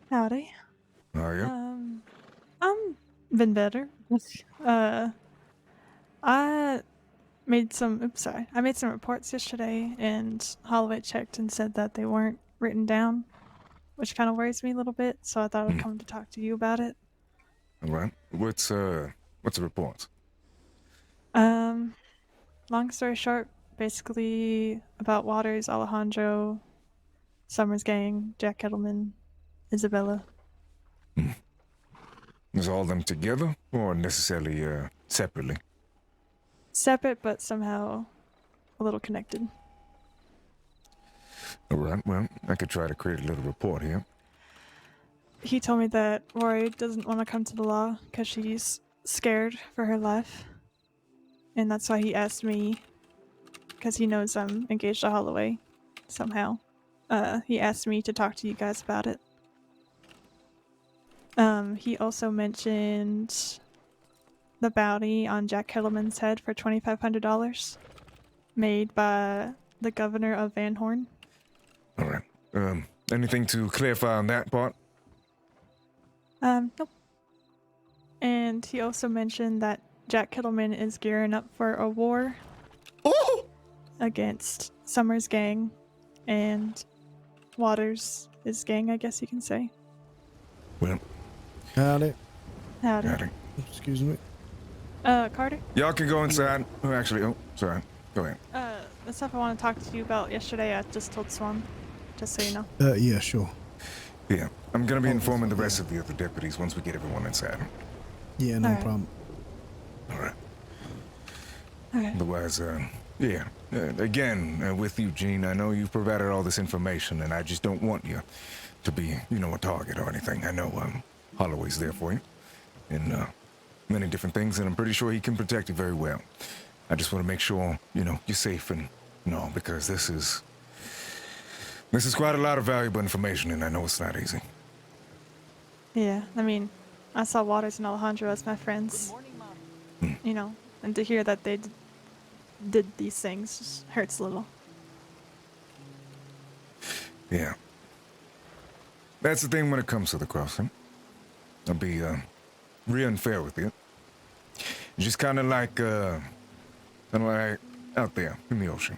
Howdy. Are you? I'm been better. Uh, I I made some reports yesterday, and Holloway checked and said that they weren't written down, which kind of worries me a little bit. So I thought I'd come to talk to you about it. All right. What's the report? Um, Long story short, basically about Waters, Alejandro, Summers gang, Jack Kettleman, Isabella. Is all of them together or necessarily separately? Separate, but somehow a little connected. All right. Well, I could try to create a little report here. He told me that Rory doesn't want to come to the law because she's scared for her life. And that's why he asked me, because he knows I'm engaged to Holloway somehow. He asked me to talk to you guys about it. He also mentioned the bounty on Jack Kettleman's head for $2,500 made by the governor of Van Horn. All right. Anything to clarify on that part? Nope. And he also mentioned that Jack Kettleman is gearing up for a war against Summer's gang and Waters' gang, I guess you can say. Well, Howdy. Howdy. Excuse me. Carter? y'all can go inside. Oh, actually, sorry. Go ahead. The stuff I want to talk to you about yesterday, I just told Swan, just so you know. Yeah, sure. Yeah, I'm gonna be informing the rest of the other deputies once we get everyone inside. Yeah, no Alright. problem. All right. Okay. Otherwise, yeah. Again, with you, Gene, I know you've provided all this information, and I just don't want you to be, a target or anything. I know Holloway's there for you, and many different things, and I'm pretty sure he can protect you very well. I just want to make sure, you're safe and all, because this is quite a lot of valuable information, and I know it's not easy. Yeah, I mean, I saw Waters and Alejandro as my friends. And to hear that they did these things just hurts a little. Yeah. That's the thing when it comes to the crossing. I'll be real unfair with you. It's just kind of like out there in the ocean.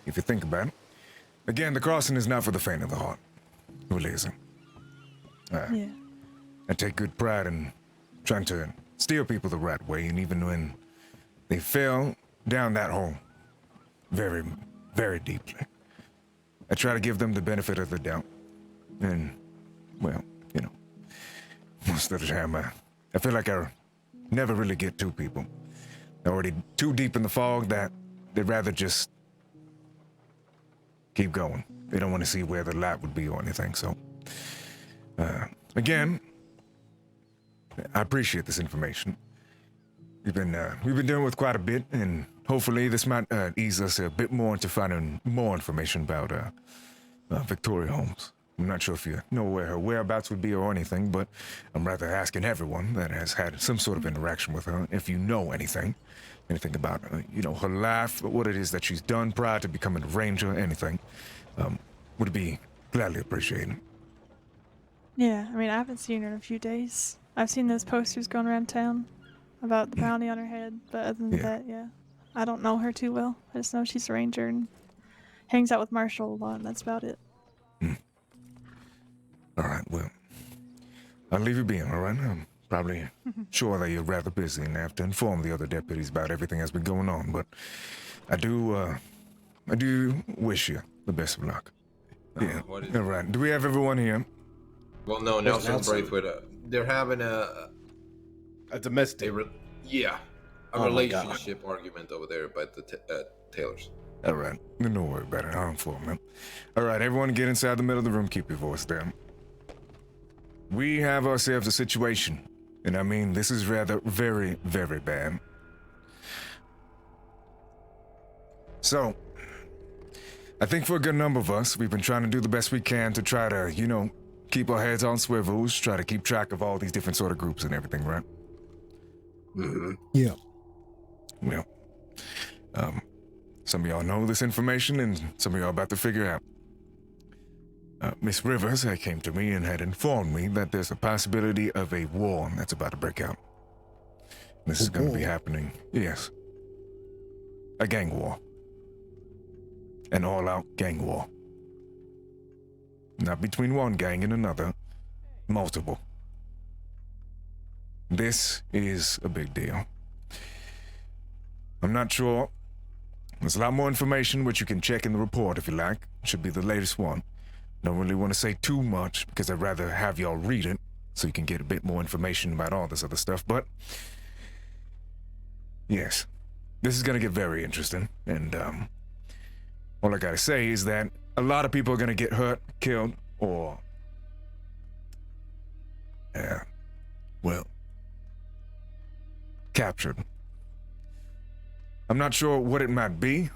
If you think about it. Again, the crossing is not for the faint of the heart. It really isn't. Yeah. I take good pride in trying to steer people the right way, and even when they fell down that hole very, very deeply, I try to give them the benefit of the doubt. And, well, most of the time I feel like I never really get to people. They're already too deep in the fog that they'd rather just keep going. They don't want to see where the light would be or anything, so. Again, I appreciate this information. We've been dealing with quite a bit, and hopefully this might ease us a bit more into finding more information about Victoria Holmes. I'm not sure if you know where her whereabouts would be or anything, but I'm rather asking everyone that has had some sort of interaction with her if you know anything about her life, what it is that she's done prior to becoming a ranger, anything. Would be gladly appreciated. Yeah, I mean, I haven't seen her in a few days. I've seen those posters going around town about the bounty on her head, but other than that, yeah. I don't know her too well. I just know she's a ranger and hangs out with Marshall a lot, and that's about it. All right, well, I'll leave you be, all right? I'm probably sure that you're rather busy and have to inform the other deputies about everything that's been going on, but I do wish you the best of luck. Yeah, all right. Do we have everyone here? Well, no, Nelson Braithwaite. They're having a domestic. A relationship argument over there by the Taylors. All right. Don't worry about it. I'm for man. All right, everyone get inside the middle of the room. Keep your voice down. We have ourselves a situation. And I mean, this is rather very, very bad. So, I think for a good number of us, we've been trying to do the best we can to try to, keep our heads on swivels, try to keep track of all these different sort of groups and everything, right? Mm-hmm. Yeah. Well, some of y'all know this information, and some of y'all about to figure out. Miss Rivers came to me and had informed me that there's a possibility of a war that's about to break out. This is going to be happening, yes. A gang war. An all-out gang war. Not between one gang and another, multiple. This is a big deal. I'm not sure. There's a lot more information which you can check in the report if you like. It should be the latest one. Don't really want to say too much because I'd rather have y'all read it so you can get a bit more information about all this other stuff, but yes, this is going to get very interesting, and all I gotta say is that a lot of people are going to get hurt, killed, or well, captured. I'm not sure what it might be,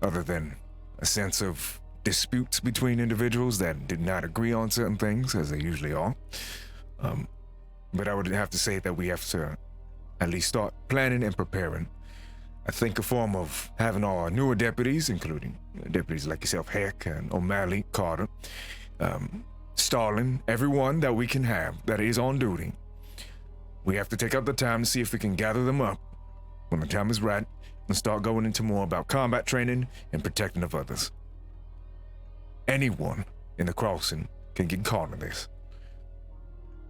other than a sense of disputes between individuals that did not agree on certain things, as they usually are. But I would have to say that we have to at least start planning and preparing. I think a form of having all our newer deputies, including deputies like yourself, Heck, and O'Malley, Carter, Starling, everyone that we can have that is on duty. We have to take out the time to see if we can gather them up when the time is right and start going into more about combat training and protecting of others. Anyone in the crossing can get caught in this.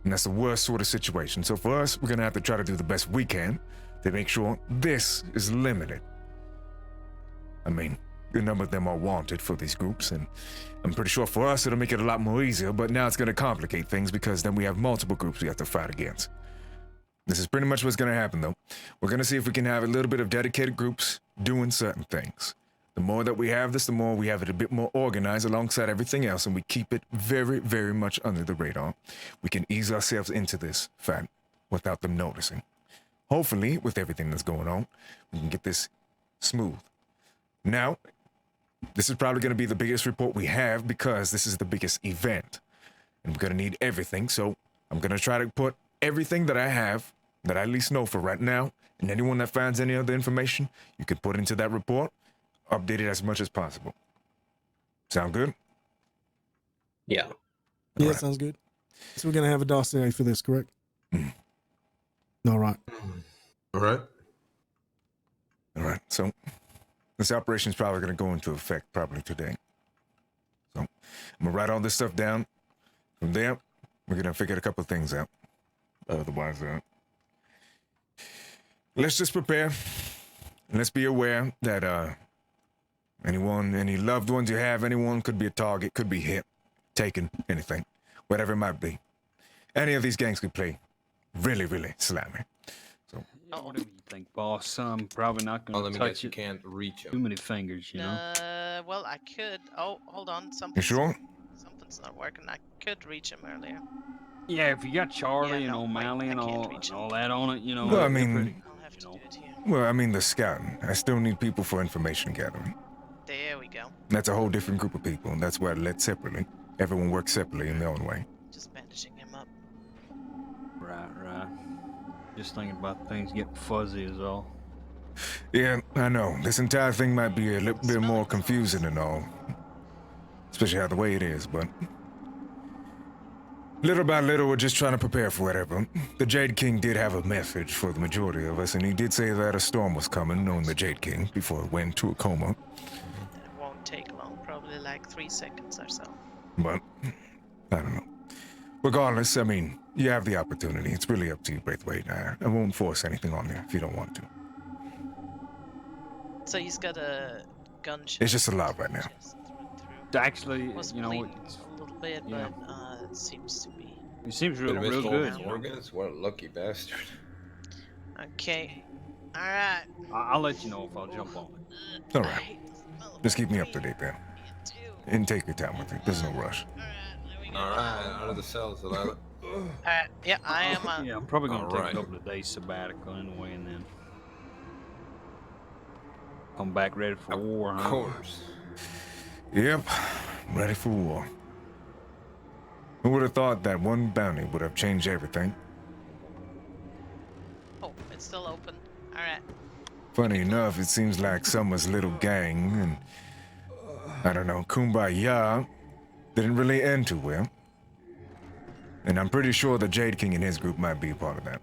And that's the worst sort of situation. So for us, we're gonna have to try to do the best we can to make sure this is limited. I mean, a number of them are wanted for these groups, and I'm pretty sure for us it'll make it a lot more easier, but now it's gonna complicate things because then we have multiple groups we have to fight against. This is pretty much what's gonna happen though. We're gonna see if we can have a little bit of dedicated groups doing certain things. The more that we have this, the more we have it a bit more organized alongside everything else, and we keep it very, very much under the radar. We can ease ourselves into this fight without them noticing. Hopefully, with everything that's going on, we can get this smooth. Now, this is probably going to be the biggest report we have because this is the biggest event. And we're going to need everything, so I'm going to try to put everything that I have, that I at least know for right now, and anyone that finds any other information, you can put into that report. Update it as much as possible. Sound good? Yeah. Yeah, right. sounds good. So we're gonna have a dossier for this, correct? All right. All right. All right. So this operation is probably going to go into effect probably today. So I'm going to write all this stuff down. From there, we're going to figure a couple of things out. Otherwise, let's just prepare. And let's be aware that any loved ones you have, anyone could be a target, could be hit, taken, anything, whatever it might be. Any of these gangs could play really, really slimy. So, What do you think, boss? I'm probably not Oh, going let to me touch guess, you it. can't reach Too him. many fingers, you know. Well, I could. Oh, hold on. you Something's, sure? something's not working. I could reach him earlier. Yeah, if you got Charlie Yeah, and no, O'Malley I and can't all, reach and him. all that on it, you know. Well, I they're mean- pretty, I'll have you to know. do it here. Well, I mean, the scouting. I still need people for information gathering. There we go. That's a whole different group of people, and that's why I led separately. Everyone works separately in their own way. Just bandaging him up. Right. Just thinking about things getting fuzzy is all. Yeah, I know. This entire thing might be a little bit more confusing and all. Especially how the way it is, but... Little by little, we're just trying to prepare for whatever. The Jade King did have a message for the majority of us, and he did say that a storm was coming, knowing the Jade King, before it went to a coma. And it won't take long. Probably like 3 seconds or so. But, I don't know. Regardless, I mean, you have the opportunity. It's really up to you, Braithwaite. I won't force anything on you if you don't want to. So he's got a gunshot. It's just a lot right now. Just through and through. Actually, Was you know, bleeding it's, a little bit, yeah. but it seems to be it seems real, Could have real missed all good. his You know? organs. What a lucky bastard. okay. All right. I'll let you know if I'll jump on it. All right. Just keep me up to date then. Too. And take your time with it. There's no rush. All right. There we go. All right, out of the cells, Delilah. All right. Yeah, I am. Yeah, I'm probably going to take Alright. a couple of days sabbatical anyway, and then come back ready for war, Of huh? course. Yep, ready for war. Who would have thought that one bounty would have changed everything? Oh, it's still open. All right. Funny enough, it seems like Summer's little gang and, I don't know, Kumbaya, didn't really end too well. And I'm pretty sure the Jade King and his group might be a part of that.